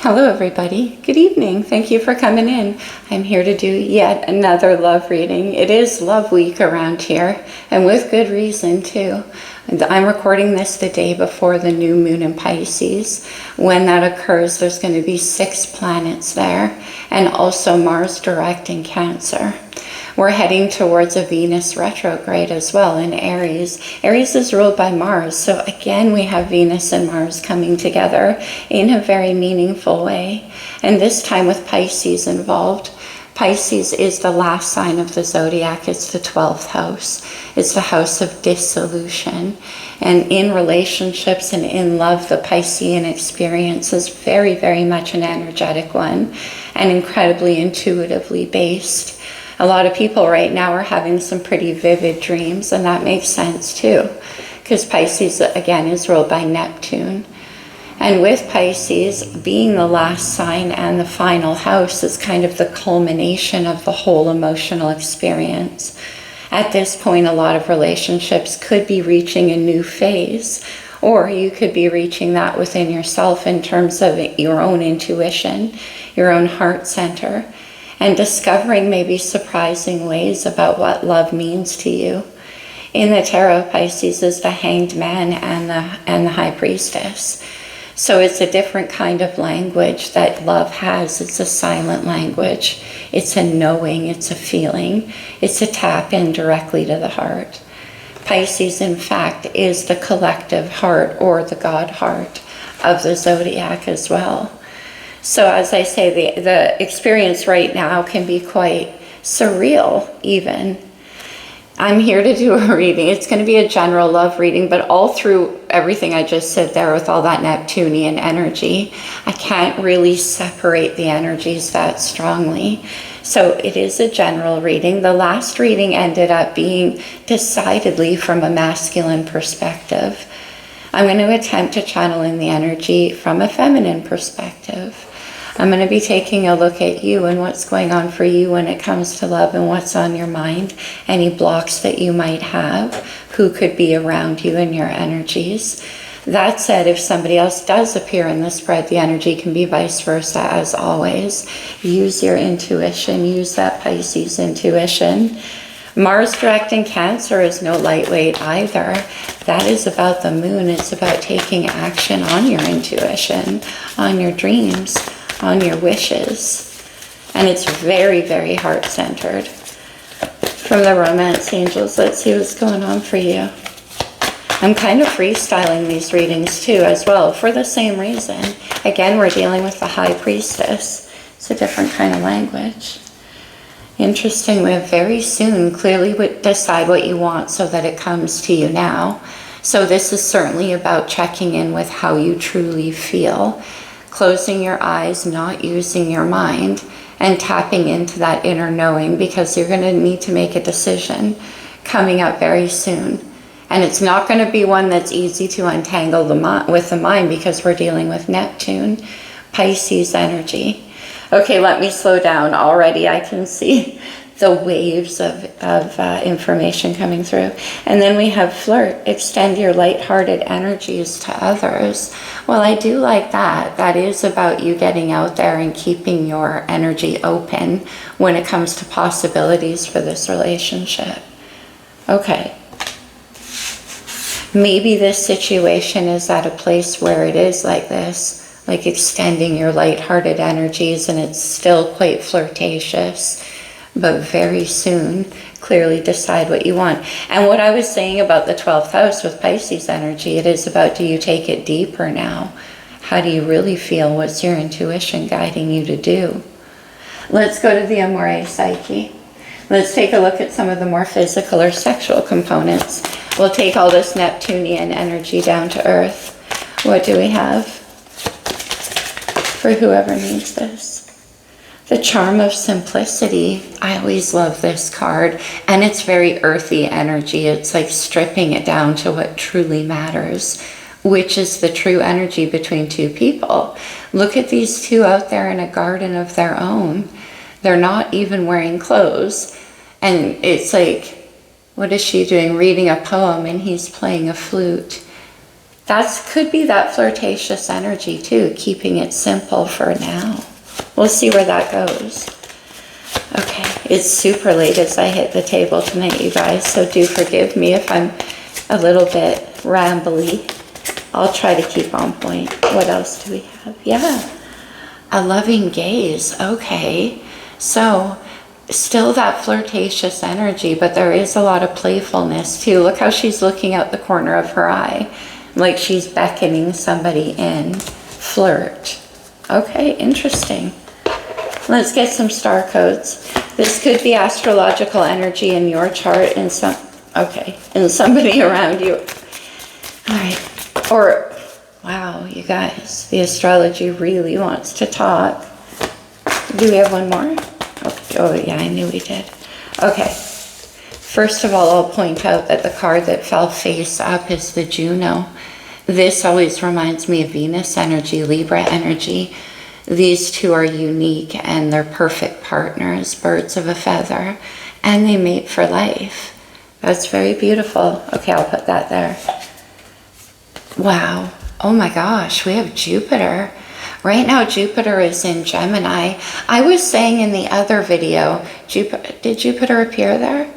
Hello everybody, good evening. Thank you for coming in. I'm here to do yet another love reading. It is Love Week around here, and with good reason too. I'm recording this the day before the new moon in Pisces. When that occurs, there's going to be 6 planets there, and also Mars direct in Cancer. We're heading towards a Venus retrograde as well in Aries. Aries is ruled by Mars, so again we have Venus and Mars coming together in a very meaningful way. And this time with Pisces involved. Pisces is the last sign of the zodiac. It's the 12th house. It's the house of dissolution. And in relationships and in love, the Piscean experience is very, very much an energetic one and incredibly intuitively based. A lot of people right now are having some pretty vivid dreams, and that makes sense too, because Pisces, again, is ruled by Neptune. And with Pisces, being the last sign and the final house is kind of the culmination of the whole emotional experience. At this point, a lot of relationships could be reaching a new phase, or you could be reaching that within yourself in terms of your own intuition, your own heart center, and discovering maybe surprising ways about what love means to you. In the tarot, Pisces is the Hanged Man and the High Priestess. So it's a different kind of language that love has. It's a silent language. It's a knowing, it's a feeling. It's a tap in directly to the heart. Pisces, in fact, is the collective heart, or the God heart of the zodiac as well. So as I say, the experience right now can be quite surreal even. I'm here to do a reading. It's going to be a general love reading, but all through everything I just said there with all that Neptunian energy, I can't really separate the energies that strongly. So it is a general reading. The last reading ended up being decidedly from a masculine perspective. I'm going to attempt to channel in the energy from a feminine perspective. I'm going to be taking a look at you and what's going on for you when it comes to love and what's on your mind, any blocks that you might have, who could be around you and your energies. That said, if somebody else does appear in the spread, the energy can be vice versa as always. Use your intuition, use that Pisces intuition. Mars direct in Cancer is no lightweight either. That is about the moon. It's about taking action on your intuition, on your dreams, on your wishes. And it's very, very heart-centered. From the romance angels, let's see what's going on for you. I'm kind of freestyling these readings too as well for the same reason. Again, we're dealing with the High Priestess. It's a different kind of language. Interestingly, very soon, clearly decide what you want so that it comes to you now. So this is certainly about checking in with how you truly feel, closing your eyes, not using your mind, and tapping into that inner knowing, because you're going to need to make a decision coming up very soon. And it's not going to be one that's easy to untangle with the mind, because we're dealing with Neptune, Pisces energy. Okay, let me slow down. Already I can see the waves of information coming through. And then we have flirt, extend your lighthearted energies to others. Well, I do like that. That is about you getting out there and keeping your energy open when it comes to possibilities for this relationship. Okay. Maybe this situation is at a place where it is like this, like extending your lighthearted energies, and it's still quite flirtatious. But very soon, clearly decide what you want. And what I was saying about the 12th house with Pisces energy, it is about, do you take it deeper now? How do you really feel? What's your intuition guiding you to do? Let's go to the Amore Psyche. Let's take a look at some of the more physical or sexual components. We'll take all this Neptunian energy down to earth. What do we have for whoever needs this? The charm of simplicity. I always love this card, and it's very earthy energy. It's like stripping it down to what truly matters, which is the true energy between two people. Look at these two out there in a garden of their own. They're not even wearing clothes, and it's like, what is she doing? Reading a poem, and he's playing a flute. That could be that flirtatious energy too, keeping it simple for now. We'll see where that goes. Okay, it's super late as I hit the table tonight, you guys, so do forgive me if I'm a little bit rambly. I'll try to keep on point. What else do we have? Yeah, a loving gaze. Okay, so still that flirtatious energy, but there is a lot of playfulness too. Look how she's looking out the corner of her eye, like she's beckoning somebody in. Flirt. Okay, interesting. Let's get some star codes. This could be astrological energy in your chart and and somebody around you. All right. Or, wow, you guys, the astrology really wants to talk. Do we have one more? Okay. Oh, yeah, I knew we did. Okay. First of all, I'll point out that the card that fell face up is the Juno. This always reminds me of Venus energy, Libra energy. These two are unique and they're perfect partners, birds of a feather, and they mate for life. That's very beautiful. Okay, I'll put that there. Wow. Oh my gosh, we have Jupiter. Right now, Jupiter is in Gemini. I was saying in the other video, did Jupiter appear there?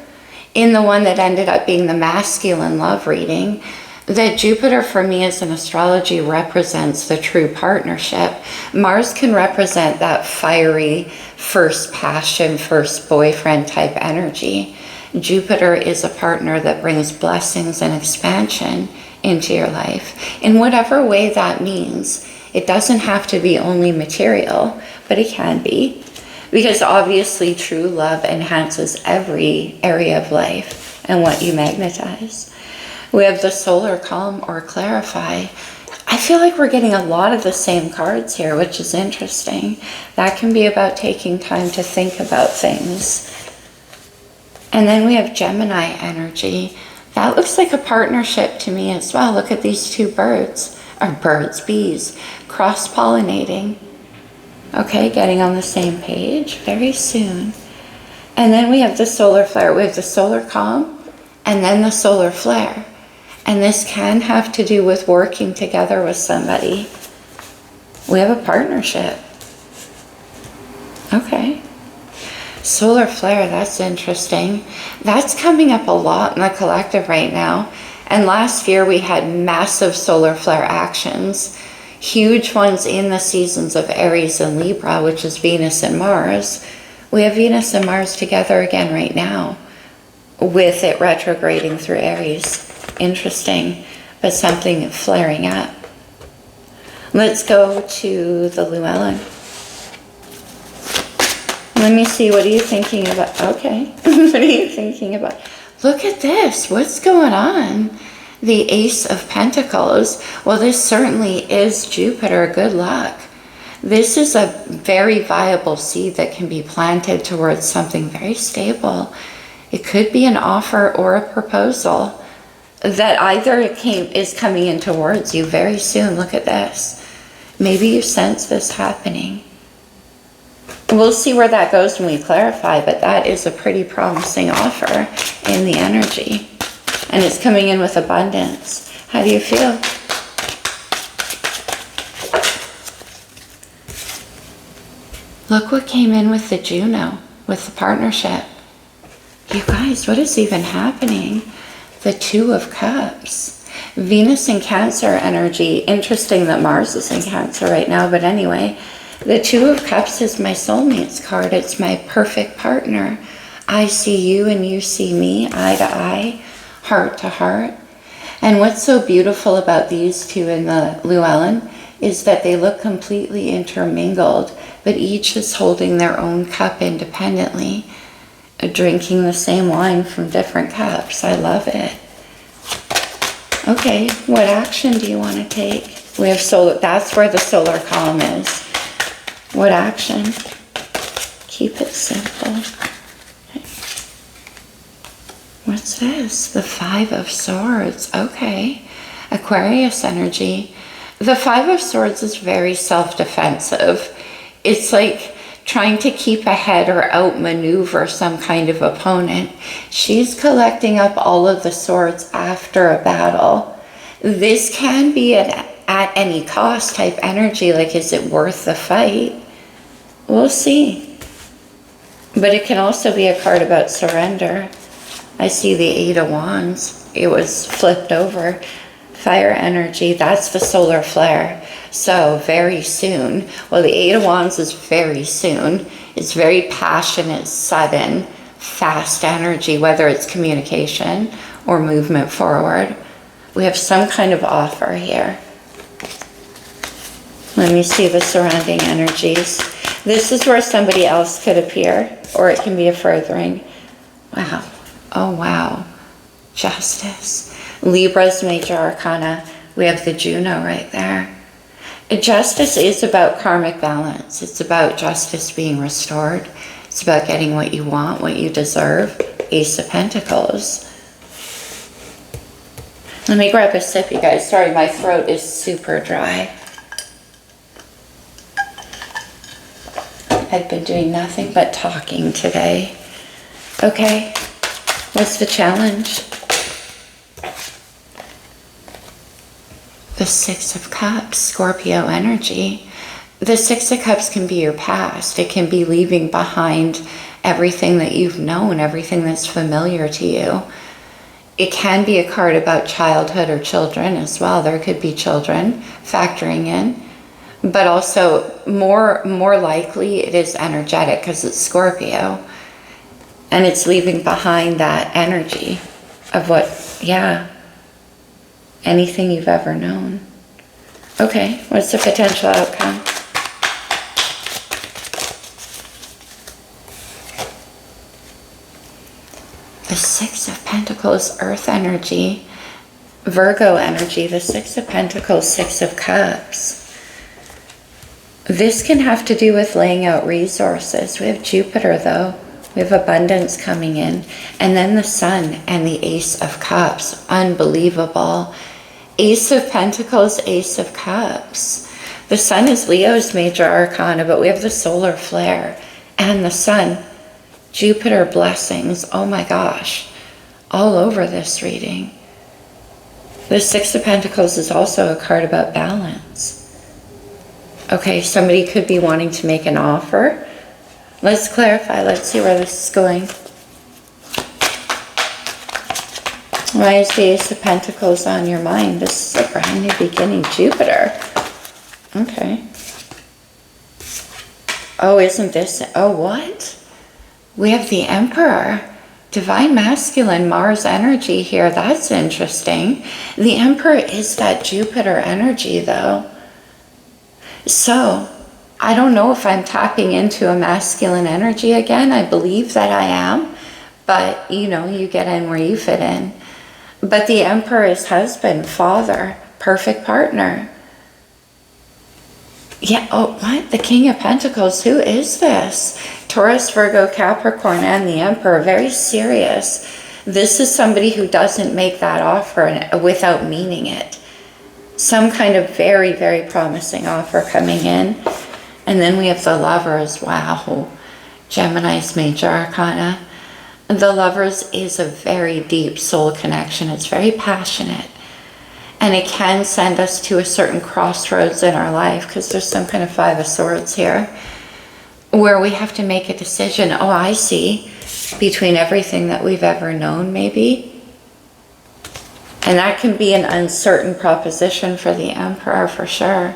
In the one that ended up being the masculine love reading, that Jupiter for me as an astrology represents the true partnership. Mars can represent that fiery first passion, first boyfriend type energy. Jupiter is a partner that brings blessings and expansion into your life in whatever way that means. It doesn't have to be only material, but it can be, because obviously true love enhances every area of life and what you magnetize. We have the solar calm or clarify. I feel like we're getting a lot of the same cards here, which is interesting. That can be about taking time to think about things. And then we have Gemini energy. That looks like a partnership to me as well. Look at these two bees, cross-pollinating. Okay, getting on the same page very soon. And then we have the solar flare. We have the solar calm and then the solar flare. And this can have to do with working together with somebody. We have a partnership. Okay. Solar flare, that's interesting. That's coming up a lot in the collective right now. And last year we had massive solar flare actions. Huge ones in the seasons of Aries and Libra, which is Venus and Mars. We have Venus and Mars together again right now, with it retrograding through Aries. Interesting, but something flaring up. Let's go to the Llewellyn. Let me see, what are you thinking about? Okay, what are you thinking about? Look at this, what's going on? The Ace of Pentacles. Well, this certainly is Jupiter, good luck. This is a very viable seed that can be planted towards something very stable. It could be an offer or a proposal that either is coming in towards you very soon. Look at this. Maybe you sense this happening. We'll see where that goes when we clarify, but that is a pretty promising offer in the energy. And it's coming in with abundance. How do you feel? Look what came in with the Juno, with the partnership. You guys, what is even happening? The Two of Cups. Venus in Cancer energy. Interesting that Mars is in Cancer right now, but anyway. The Two of Cups is my soulmates card. It's my perfect partner. I see you and you see me, eye to eye, heart to heart. And what's so beautiful about these two in the Llewellyn is that they look completely intermingled, but each is holding their own cup independently, drinking the same wine from different cups. I love it. Okay, what action do you want to take? We have solar, that's where the solar calm is. What action? Keep it simple. Okay. What's this? The Five of Swords. Okay. Aquarius energy. The Five of Swords is very self-defensive. It's like trying to keep ahead or outmaneuver some kind of opponent. She's collecting up all of the swords after a battle. This can be at any cost type energy, like is it worth the fight? We'll see. But it can also be a card about surrender. I see the Eight of Wands. It was flipped over. Fire energy, that's the solar flare. So very soon, well, the Eight of Wands is very soon. It's very passionate, sudden, fast energy, whether it's communication or movement forward. We have some kind of offer here. Let me see the surrounding energies. This is where somebody else could appear, or it can be a furthering. Wow. Oh, wow. Justice. Libra's major arcana. We have the Juno right there. Justice is about karmic balance. It's about justice being restored. It's about getting what you want, what you deserve. Ace of Pentacles. Let me grab a sip, you guys. Sorry, my throat is super dry. I've been doing nothing but talking today. Okay, what's the challenge? The Six of Cups, Scorpio energy. The Six of Cups can be your past. It can be leaving behind everything that you've known, everything that's familiar to you. It can be a card about childhood or children as well. There could be children factoring in. But also, more likely, it is energetic because it's Scorpio. And it's leaving behind that energy of what, anything you've ever known. Okay, what's the potential outcome? The Six of Pentacles, Earth energy. Virgo energy, the Six of Pentacles, Six of Cups. This can have to do with laying out resources. We have Jupiter though. We have abundance coming in. And then the Sun and the Ace of Cups. Unbelievable. Ace of Pentacles, Ace of Cups. The Sun is Leo's major arcana, but we have the solar flare and the Sun. Jupiter blessings. Oh my gosh. All over this reading. The Six of Pentacles is also a card about balance. Okay, somebody could be wanting to make an offer. Let's clarify. Let's see where this is going. Why is the Ace of Pentacles on your mind? This is a brand new beginning. Jupiter. Okay. Oh, isn't this... Oh, what? We have the Emperor. Divine Masculine, Mars energy here. That's interesting. The Emperor is that Jupiter energy, though. So, I don't know if I'm tapping into a masculine energy again. I believe that I am. But, you know, you get in where you fit in. But the Emperor is husband, father, perfect partner. Yeah, oh, what? The King of Pentacles, who is this? Taurus, Virgo, Capricorn, and the Emperor, very serious. This is somebody who doesn't make that offer without meaning it. Some kind of very, very promising offer coming in. And then we have the Lovers. Wow. Gemini's major arcana. The Lovers is a very deep soul connection. It's very passionate. And it can send us to a certain crossroads in our life because there's some kind of Five of Swords here where we have to make a decision. Oh, I see. Between everything that we've ever known, maybe. And that can be an uncertain proposition for the Emperor for sure.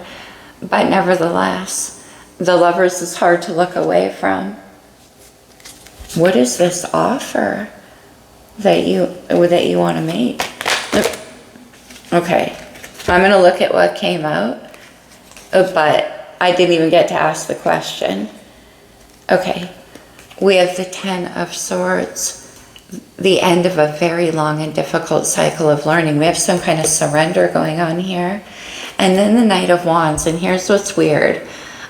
But nevertheless, the Lovers is hard to look away from. What is this offer that you want to make? Okay, I'm going to look at what came out, but I didn't even get to ask the question. Okay, we have the Ten of Swords. The end of a very long and difficult cycle of learning. We have some kind of surrender going on here. And then the Knight of Wands. And here's what's weird.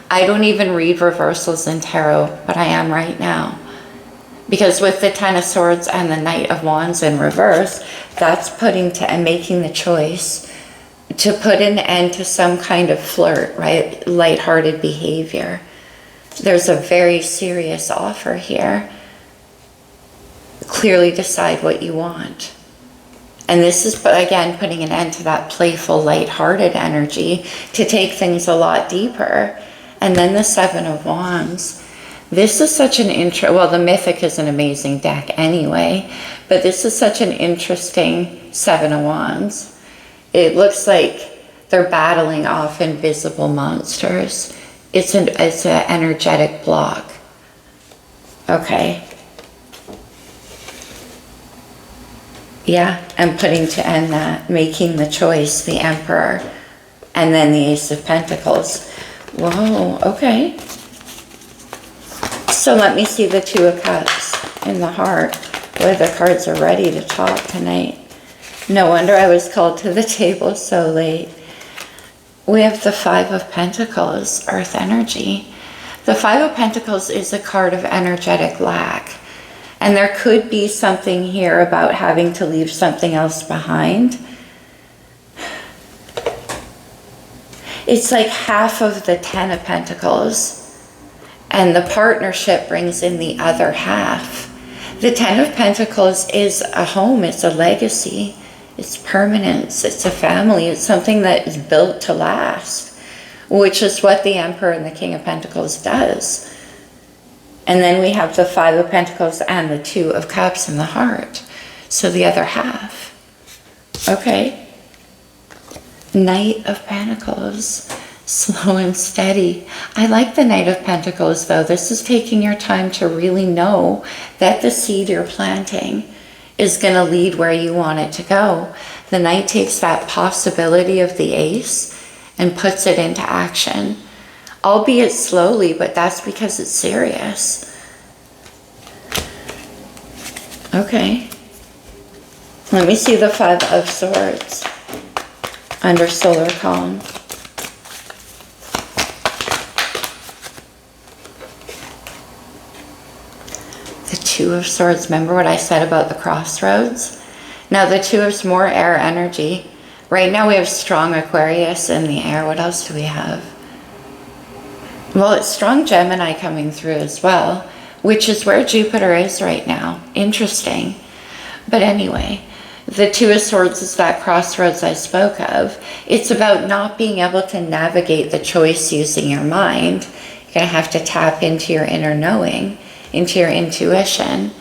I don't even read reversals in tarot, but I am right now. Because with the Ten of Swords and the Knight of Wands in reverse, that's putting to and making the choice to put an end to some kind of flirt, right? Lighthearted behavior. There's a very serious offer here. Clearly decide what you want. And this is, again, putting an end to that playful, lighthearted energy to take things a lot deeper. And then the Seven of Wands. This is such an well, the Mythic is an amazing deck anyway, but this is such an interesting Seven of Wands. It looks like they're battling off invisible monsters. It's an energetic block. Okay. Yeah, and putting to end that, making the choice, the Emperor, and then the Ace of Pentacles. Whoa, okay. So let me see the Two of Cups in the heart, where the cards are ready to talk tonight. No wonder I was called to the table so late. We have the Five of Pentacles, Earth energy. The Five of Pentacles is a card of energetic lack. And there could be something here about having to leave something else behind. It's like half of the Ten of Pentacles. And the partnership brings in the other half. The Ten of Pentacles is a home, it's a legacy, it's permanence, it's a family, it's something that is built to last, which is what the Emperor and the King of Pentacles does. And then we have the Five of Pentacles and the Two of Cups in the heart. So the other half. Okay. Knight of Pentacles. Slow and steady. I like the Knight of Pentacles though. This is taking your time to really know that the seed you're planting is going to lead where you want it to go. The Knight takes that possibility of the Ace and puts it into action. Albeit slowly, but that's because it's serious. Okay. Let me see the Five of Swords under solar calm. The Two of Swords. Remember what I said about the crossroads? Now the Two is more air energy. Right now we have strong Aquarius in the air. What else do we have? Well, it's strong Gemini coming through as well, which is where Jupiter is right now. Interesting. But anyway, the Two of Swords is that crossroads I spoke of. It's about not being able to navigate the choice using your mind. You're going to have to tap into your inner knowing, into your intuition.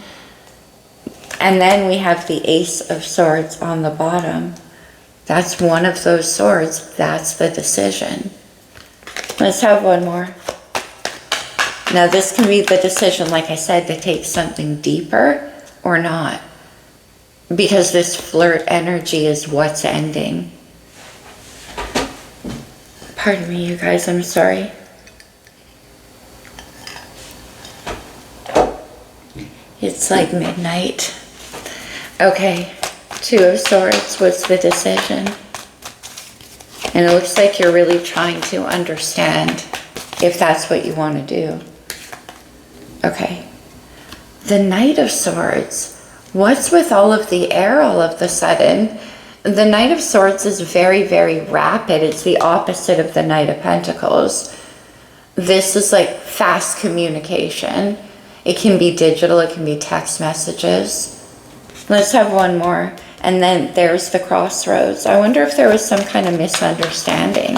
And then we have the Ace of Swords on the bottom. That's one of those swords. That's the decision. Let's have one more. Now this can be the decision, like I said, to take something deeper or not. Because this flirt energy is what's ending. Pardon me, you guys, I'm sorry. It's like midnight. Okay, Two of Swords was the decision. And it looks like you're really trying to understand if that's what you want to do. Okay. The Knight of Swords. What's with all of the air all of the sudden? The Knight of Swords is very, very rapid. It's the opposite of the Knight of Pentacles. This is like fast communication. It can be digital, it can be text messages. Let's have one more. And then there's the crossroads. I wonder if there was some kind of misunderstanding.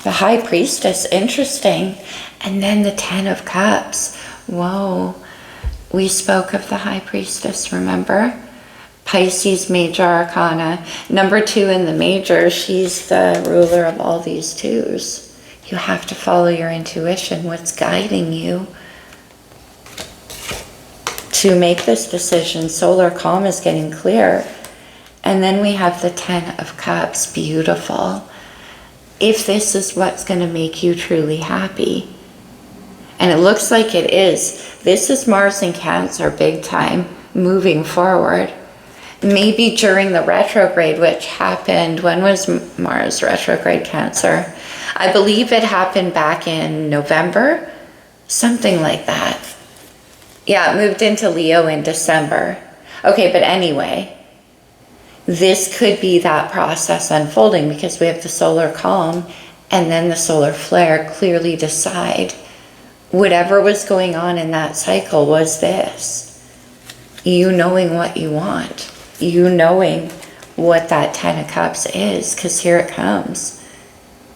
The High Priestess, interesting. And then the Ten of Cups. Whoa. We spoke of the High Priestess, remember? Pisces, Major Arcana. Number 2 in the major, she's the ruler of all these twos. You have to follow your intuition, what's guiding you to make this decision. Solar calm is getting clear. And then we have the Ten of Cups, beautiful. If this is what's going to make you truly happy. And it looks like it is. This is Mars in Cancer, big time, moving forward. Maybe during the retrograde, which happened, when was Mars retrograde Cancer? I believe it happened back in November, something like that. Yeah, it moved into Leo in December. Okay, but anyway, this could be that process unfolding because we have the solar calm and then the solar flare clearly decide whatever was going on in that cycle was this. You knowing what you want. you knowing what that Ten of Cups is, because here it comes.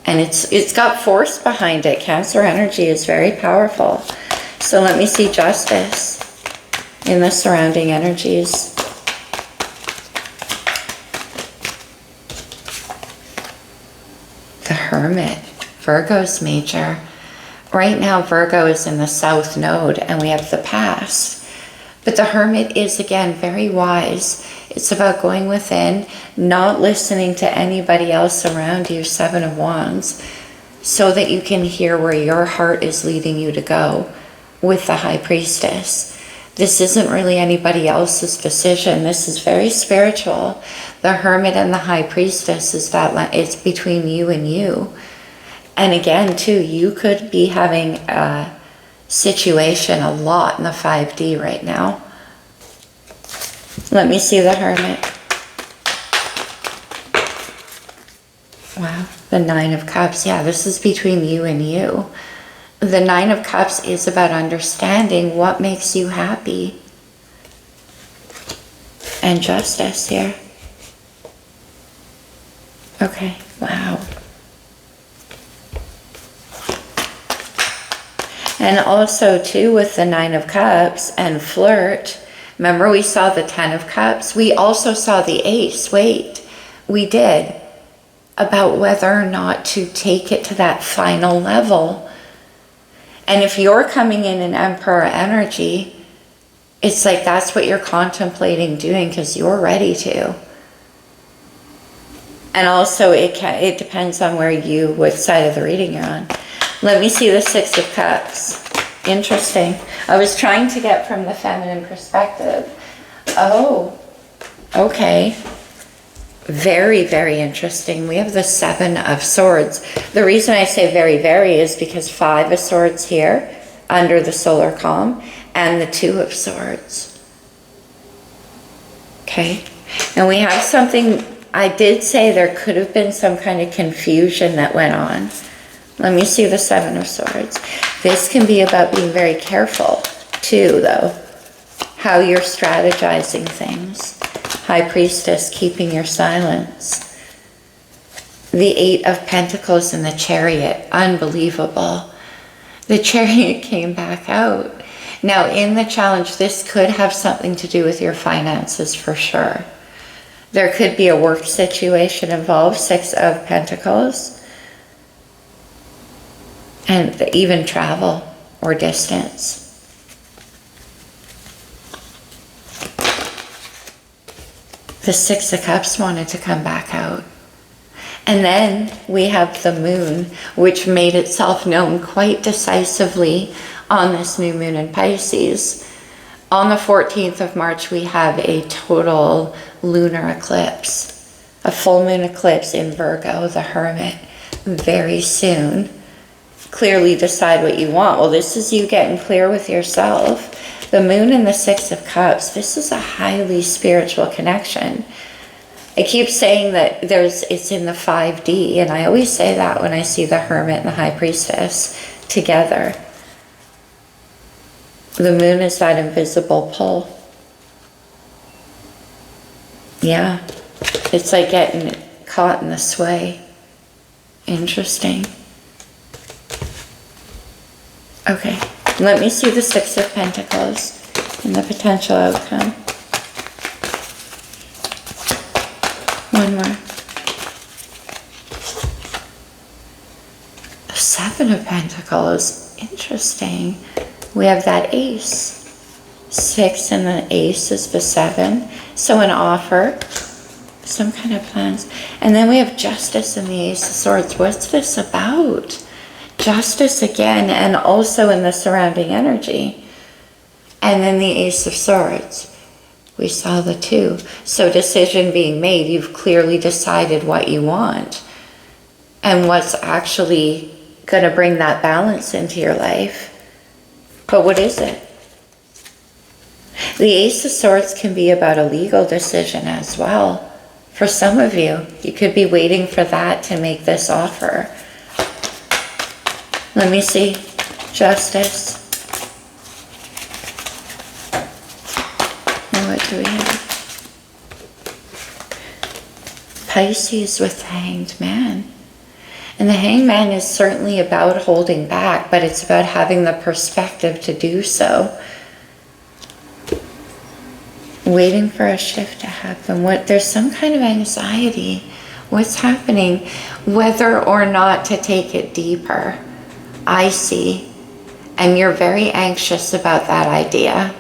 And it's got force behind it. Cancer energy is very powerful. So let me see justice in the surrounding energies. The Hermit, Virgo's major. Right now, Virgo is in the South Node, and we have the past. But the Hermit is, again, very wise. It's about going within, not listening to anybody else around you, Seven of Wands, so that you can hear where your heart is leading you to go with the High Priestess. This isn't really anybody else's decision. This is very spiritual. The Hermit and the High Priestess is that it's between you and you. And again, too, you could be having a situation a lot in the 5D right now. Let me see the Hermit. Wow, the Nine of Cups. Yeah, this is between you and you. The Nine of Cups is about understanding what makes you happy. And justice here. Okay, wow. And also, too, with the Nine of Cups and flirt, remember we saw the Ten of Cups? We also saw the Ace. Wait, we did. About whether or not to take it to that final level. And if you're coming in Emperor energy, it's like that's what you're contemplating doing because you're ready to. And also, it depends on what side of the reading you're on. Let me see the Six of Cups. Interesting. I was trying to get from the feminine perspective. Oh, okay. Very, very interesting. We have the Seven of Swords. The reason I say very, very is because Five of Swords here under the solar calm and the Two of Swords. Okay. And we have something, I did say there could have been some kind of confusion that went on. Let me see the Seven of Swords. This can be about being very careful too, though, how you're strategizing things. High Priestess, keeping your silence. The Eight of Pentacles and the Chariot, unbelievable. The Chariot came back out. Now in the challenge, this could have something to do with your finances for sure. There could be a work situation involved, Six of Pentacles. And even travel or distance. The Six of Cups wanted to come back out. And then we have the Moon, which made itself known quite decisively on this new moon in Pisces. On the 14th of March, we have a total lunar eclipse, a full moon eclipse in Virgo, the Hermit, very soon. Clearly decide what you want. Well, this is you getting clear with yourself. The Moon and the Six of Cups, this is a highly spiritual connection. I keep saying that it's in the 5D, and I always say that when I see the Hermit and the High Priestess together. The Moon is that invisible pull. Yeah, it's like getting caught in the sway. Interesting. Okay, let me see the Six of Pentacles and the potential outcome. One more. The Seven of Pentacles, interesting. We have that Ace. Six and the Ace is the Seven. So an offer, some kind of plans. And then we have Justice and the Ace of Swords. What's this about? Justice again, and also in the surrounding energy. And then the Ace of Swords. We saw the Two. So decision being made. You've clearly decided what you want. And what's actually going to bring that balance into your life. But what is it? The Ace of Swords can be about a legal decision as well. For some of you, you could be waiting for that to make this offer. Let me see. Justice. And what do we have? Pisces with the Hanged Man. And the Hanged Man is certainly about holding back, but it's about having the perspective to do so. Waiting for a shift to happen. There's some kind of anxiety. What's happening? Whether or not to take it deeper, I see. And you're very anxious about that idea.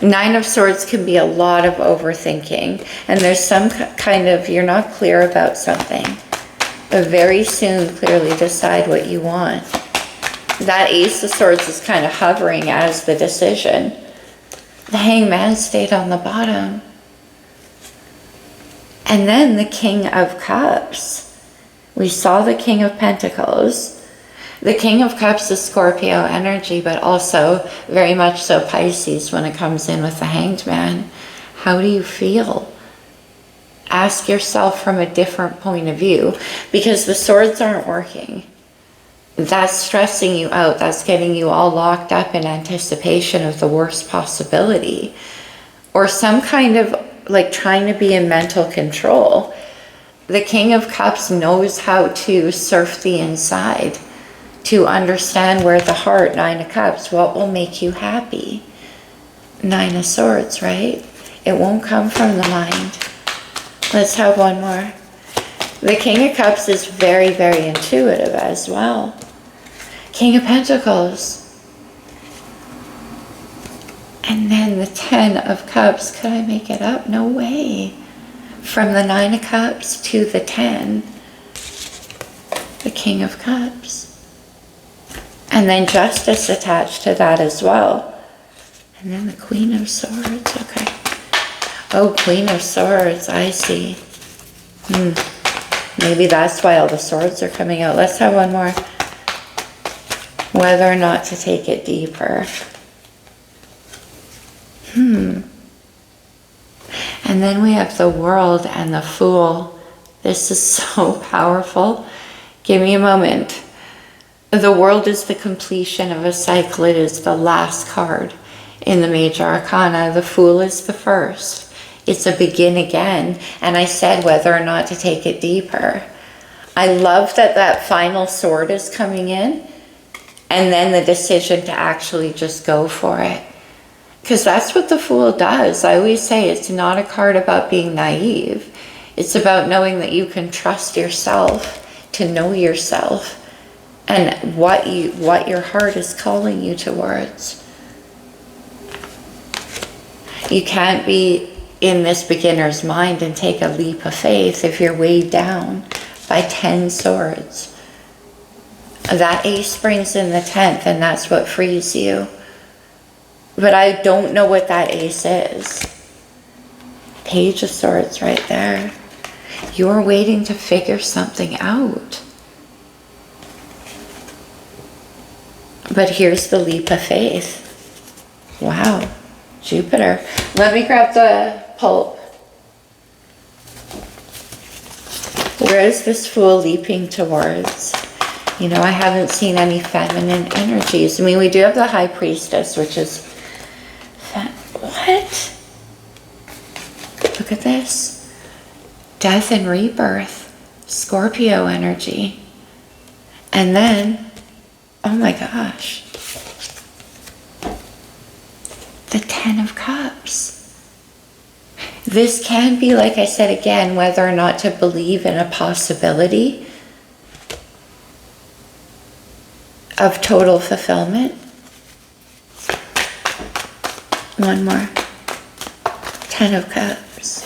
Nine of Swords can be a lot of overthinking. And there's some kind of, you're not clear about something. But very soon, clearly decide what you want. That Ace of Swords is kind of hovering as the decision. The Hanged Man stayed on the bottom. And then the King of Cups. We saw the King of Pentacles. The King of Cups is Scorpio energy, but also very much so Pisces when it comes in with the Hanged Man. How do you feel? Ask yourself from a different point of view, because the swords aren't working. That's stressing you out. That's getting you all locked up in anticipation of the worst possibility. Or some kind of like trying to be in mental control. The King of Cups knows how to surf the inside, to understand where the heart, Nine of Cups, what will make you happy. Nine of Swords, right? It won't come from the mind. Let's have one more. The King of Cups is very, very intuitive as well. King of Pentacles. And then the Ten of Cups. Could I make it up? No way. From the Nine of Cups to the 10. The King of Cups. And then Justice attached to that as well. And then the Queen of Swords. Okay. Oh, Queen of Swords. I see. Maybe that's why all the swords are coming out. Let's have one more. Whether or not to take it deeper. And then we have the World and the Fool. This is so powerful. Give me a moment. The World is the completion of a cycle. It is the last card in the major arcana. The Fool is the first. It's a begin again. And I said whether or not to take it deeper. I love that that final sword is coming in. And then the decision to actually just go for it. Because that's what the Fool does. I always say it's not a card about being naive. It's about knowing that you can trust yourself, to know yourself, and what your heart is calling you towards. You can't be in this beginner's mind and take a leap of faith if you're weighed down by 10 swords. That Ace brings in the 10th, and that's what frees you. But I don't know what that Ace is. Page of Swords right there. You're waiting to figure something out. But here's the leap of faith. Wow. Jupiter. Let me grab the pulp. Where is this Fool leaping towards? You know, I haven't seen any feminine energies. I mean, we do have the High Priestess, which is... What? Look at this. Death and rebirth. Scorpio energy. And then, oh my gosh. The Ten of Cups. This can be, like I said again, whether or not to believe in a possibility of total fulfillment. One more. Ten of Cups.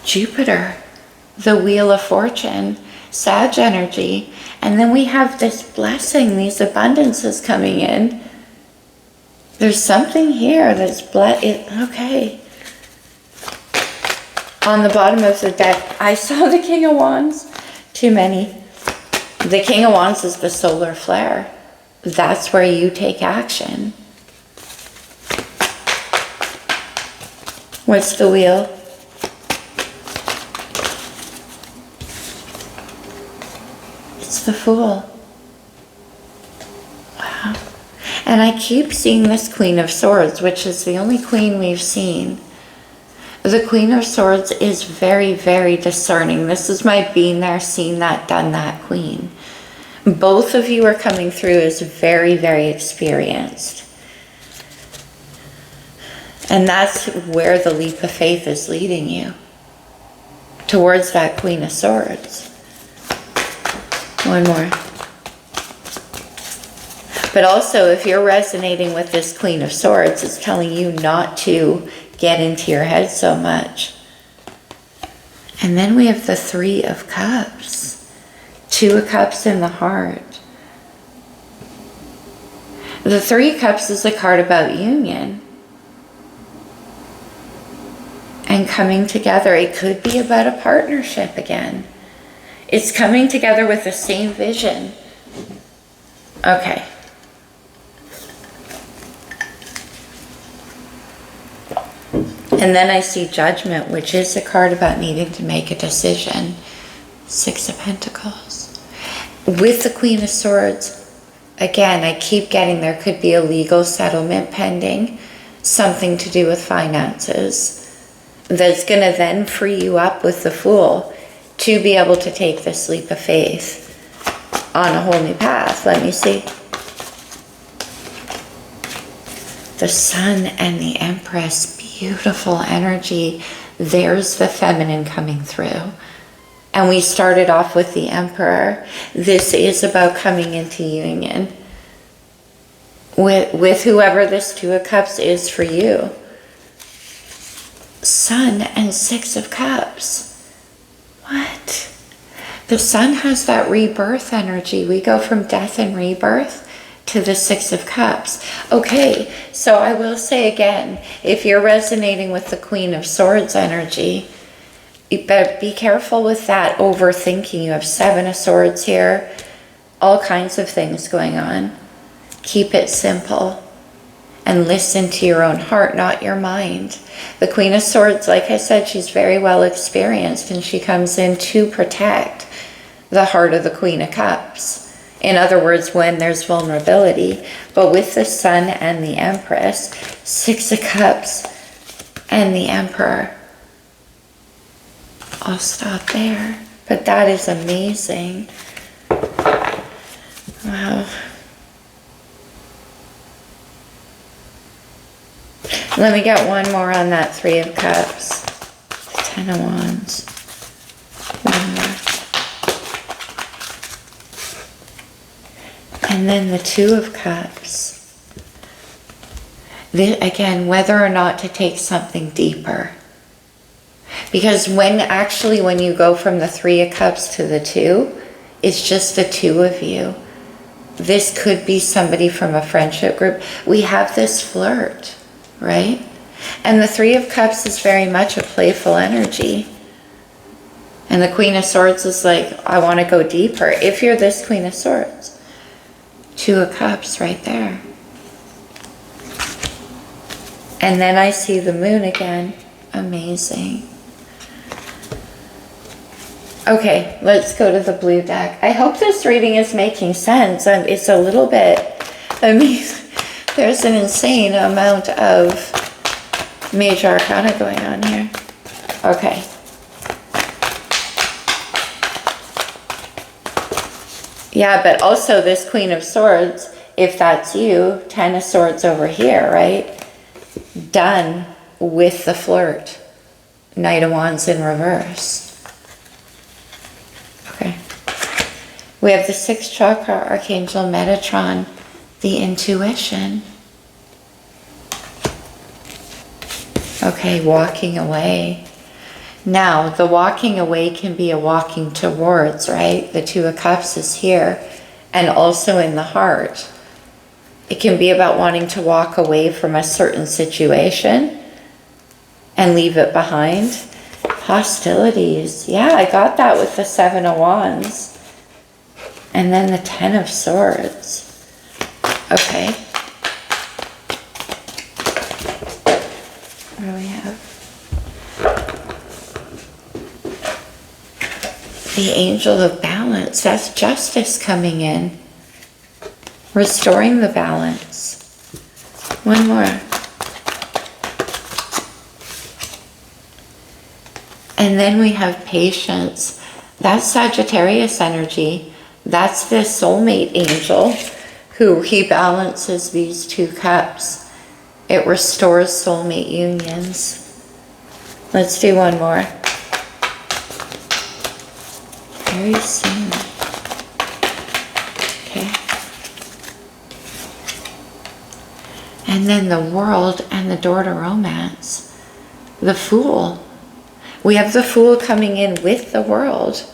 Jupiter, the Wheel of Fortune, Sag energy. And then we have this blessing, these abundances coming in. There's something here that's okay. On the bottom of the deck, I saw the King of Wands. Too many. The King of Wands is the solar flare. That's where you take action. What's the wheel? It's the Fool. Wow. And I keep seeing this Queen of Swords, which is the only queen we've seen. The Queen of Swords is very, very discerning. This is my being there, seen that, done that queen. Both of you are coming through as very, very experienced. And that's where the leap of faith is leading you. Towards that Queen of Swords. One more. But also, if you're resonating with this Queen of Swords, it's telling you not to get into your head so much. And then we have the Three of Cups. Two of Cups in the heart. The Three of Cups is a card about union. And coming together. It could be about a partnership again. It's coming together with the same vision. Okay. And then I see Judgment, which is a card about needing to make a decision. Six of Pentacles. With the Queen of Swords, again, I keep getting there could be a legal settlement pending. Something to do with finances. That's going to then free you up with the Fool to be able to take this leap of faith on a whole new path. Let me see. The Sun and the Empress. Beautiful energy. There's the feminine coming through. And we started off with the Emperor. This is about coming into union with whoever this Two of Cups is for you. Sun and Six of Cups. What? The Sun has that rebirth energy. We go from death and rebirth to the Six of Cups. Okay, so I will say again, if you're resonating with the Queen of Swords energy, you better be careful with that overthinking. You have Seven of Swords here, all kinds of things going on. Keep it simple and listen to your own heart, not your mind. The Queen of Swords, like I said, she's very well experienced and she comes in to protect the heart of the Queen of Cups. In other words, when there's vulnerability. But with the Sun and the Empress, Six of Cups and the Emperor. I'll stop there. But that is amazing. Wow. Let me get one more on that Three of Cups. Ten of Wands. One more. And then the Two of Cups. Again, whether or not to take something deeper. Because when you go from the Three of Cups to the Two, it's just the two of you. This could be somebody from a friendship group. We have this flirt, right? And the Three of Cups is very much a playful energy. And the Queen of Swords is like, I want to go deeper. If you're this Queen of Swords. Two of Cups right there. And then I see the Moon again. Amazing. Okay, let's go to the blue deck. I hope this reading is making sense. It's a little bit, there's an insane amount of major arcana going on here. Okay. Yeah, but also this Queen of Swords, if that's you, Ten of Swords over here, right? Done with the flirt. Knight of Wands in reverse. Okay. We have the sixth chakra, Archangel Metatron, the intuition. Okay, walking away. Now, the walking away can be a walking towards, right? The Two of Cups is here, and also in the heart. It can be about wanting to walk away from a certain situation and leave it behind. Hostilities. Yeah, I got that with the Seven of Wands. And then the Ten of Swords. Okay. What do we have? The Angel of Balance. That's justice coming in. Restoring the balance. One more. And then we have patience. That's Sagittarius energy. That's the soulmate angel who he balances these two cups. It restores soulmate unions. Let's do one more. Very soon. Okay. And then the World and the door to romance. The Fool. We have the Fool coming in with the World.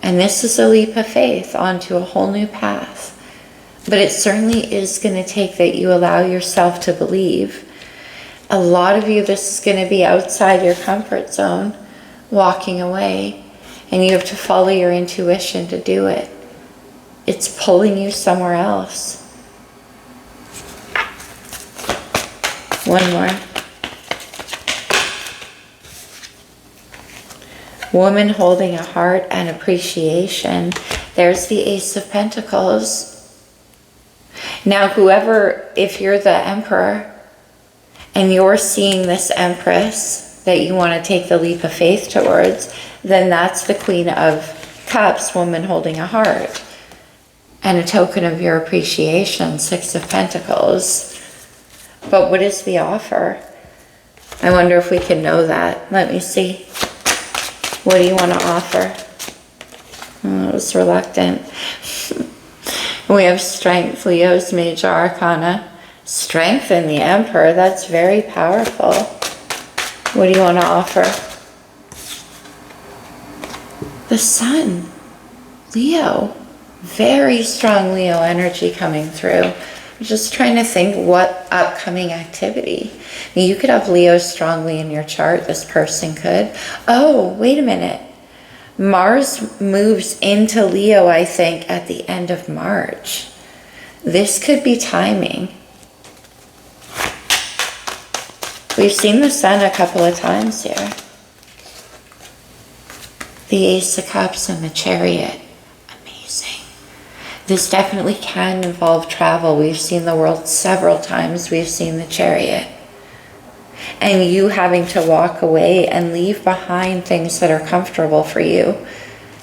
And this is a leap of faith onto a whole new path. But it certainly is going to take that you allow yourself to believe. A lot of you, this is going to be outside your comfort zone, walking away. And you have to follow your intuition to do it. It's pulling you somewhere else. One more. Woman holding a heart and appreciation. There's the Ace of Pentacles. Now whoever, if you're the Emperor and you're seeing this Empress that you want to take the leap of faith towards, then that's the Queen of Cups, woman holding a heart. And a token of your appreciation, Six of Pentacles. But what is the offer? I wonder if we can know that. Let me see. What do you want to offer? Oh, I was reluctant. We have Strength, Leo's major arcana. Strength in the Emperor, that's very powerful. What do you want to offer? The Sun, Leo. Very strong Leo energy coming through. I'm just trying to think what upcoming activity. You could have Leo strongly in your chart, this person could. Oh, wait a minute. Mars moves into Leo, I think, at the end of March. This could be timing. We've seen the Sun a couple of times here. The Ace of Cups and the Chariot. Amazing. This definitely can involve travel. We've seen the World several times. We've seen the Chariot. And you having to walk away and leave behind things that are comfortable for you,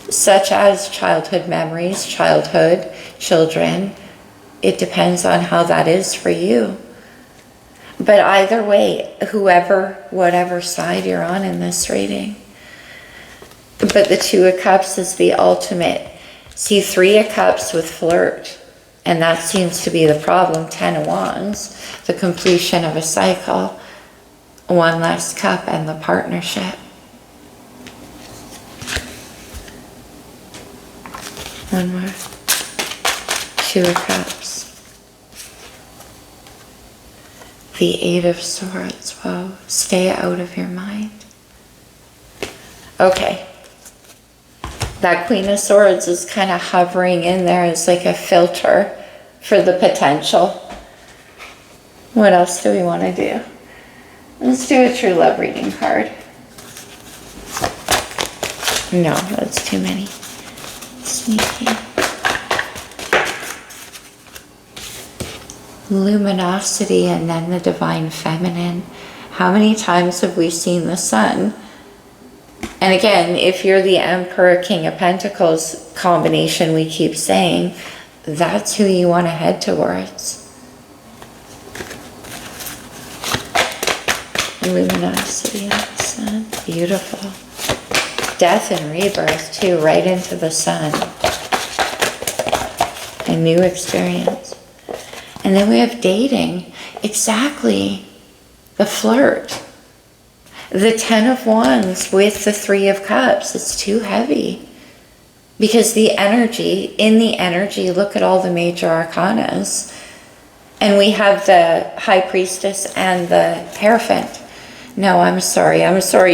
such as childhood memories, childhood, children. It depends on how that is for you. But either way, whoever, whatever side you're on in this reading. But the Two of Cups is the ultimate. See, Three of Cups with flirt. And that seems to be the problem. Ten of Wands, the completion of a cycle. One last cup and the partnership. One more. Two of Cups. The Eight of Swords. Whoa. Stay out of your mind. Okay. That Queen of Swords is kind of hovering in there as like a filter for the potential. What else do we want to do? Let's do a true love reading card. No, that's too many. Sneaky. Luminosity and then the Divine Feminine. How many times have we seen the Sun? And again, if you're the Emperor, King of Pentacles combination we keep saying, that's who you want to head towards. Luminosity of the Sun. Beautiful. Death and rebirth too, right into the Sun. A new experience. And then we have dating. Exactly. The flirt. The Ten of Wands with the Three of Cups. It's too heavy. Because the energy, in the energy, look at all the major arcanas. And we have the High Priestess and the Hierophant. No, I'm sorry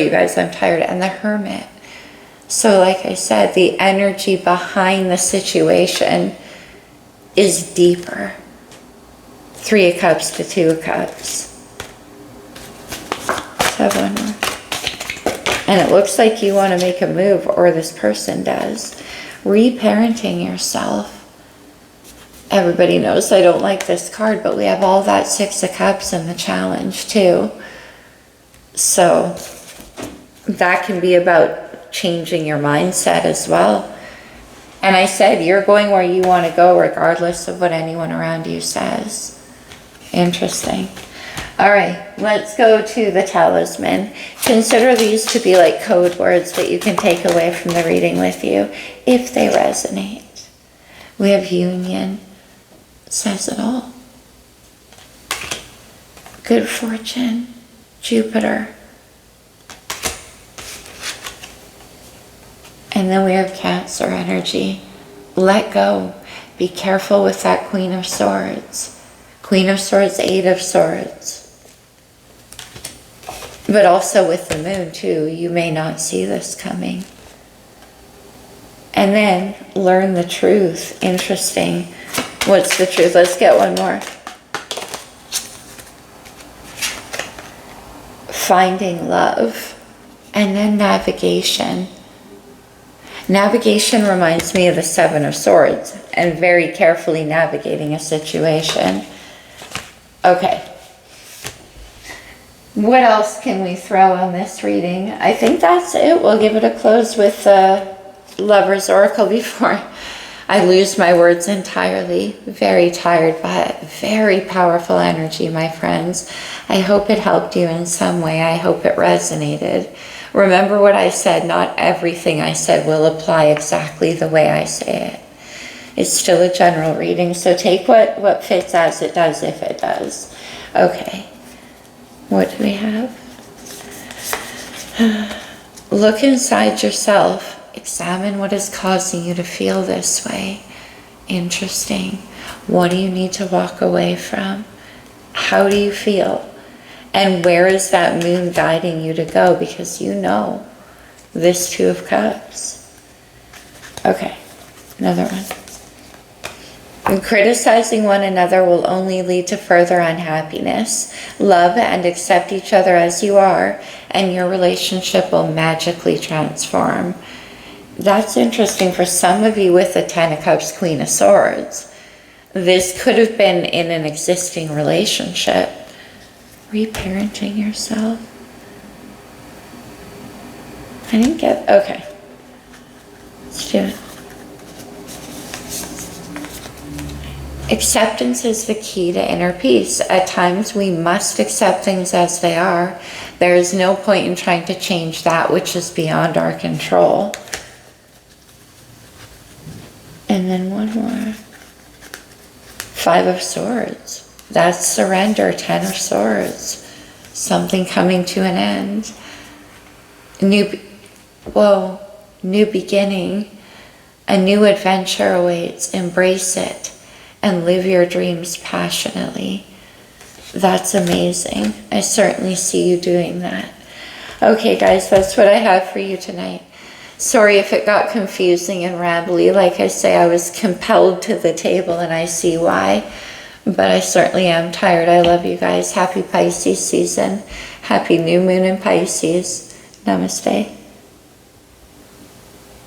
you guys, I'm tired. And the Hermit. So like I said, the energy behind the situation is deeper. Three of Cups to Two of Cups. Let's have one more. And it looks like you want to make a move, or this person does. Reparenting yourself. Everybody knows I don't like this card, but we have all that Six of Cups in the challenge too. So that can be about changing your mindset as well. And I said, you're going where you want to go regardless of what anyone around you says. Interesting. All right, let's go to the talisman. Consider these to be like code words that you can take away from the reading with you if they resonate. We have union. Says it all. Good fortune. Jupiter. And then we have Cancer energy. Let go. Be careful with that Queen of Swords. Queen of Swords, Eight of Swords. But also with the moon too, you may not see this coming. And then learn the truth. Interesting. What's the truth? Let's get one more. Finding love. And then navigation. Navigation reminds me of the Seven of Swords and very carefully navigating a situation. Okay. What else can we throw on this reading? I think that's it. We'll give it a close with the Lover's Oracle before I lose my words entirely. Very tired, but very powerful energy, my friends. I hope it helped you in some way. I hope it resonated. Remember what I said, not everything I said will apply exactly the way I say it. It's still a general reading, so take what fits as it does if it does. Okay, what do we have? Look inside yourself. Examine what is causing you to feel this way. Interesting. What do you need to walk away from? How do you feel? And where is that moon guiding you to go? Because you know this Two of Cups. Okay, another one. And criticizing one another will only lead to further unhappiness. Love and accept each other as you are, and your relationship will magically transform. That's interesting for some of you with the Ten of Cups, Queen of Swords. This could have been in an existing relationship. Reparenting yourself. I didn't get, okay. Let's do it. Acceptance is the key to inner peace. At times we must accept things as they are. There is no point in trying to change that which is beyond our control. And then one more. Five of Swords. That's surrender. Ten of Swords. Something coming to an end. New beginning. A new adventure awaits. Embrace it and live your dreams passionately. That's amazing. I certainly see you doing that. Okay, guys, that's what I have for you tonight. Sorry if it got confusing and rambly. Like I say, I was compelled to the table and I see why. But I certainly am tired. I love you guys. Happy Pisces season. Happy new moon in Pisces. Namaste.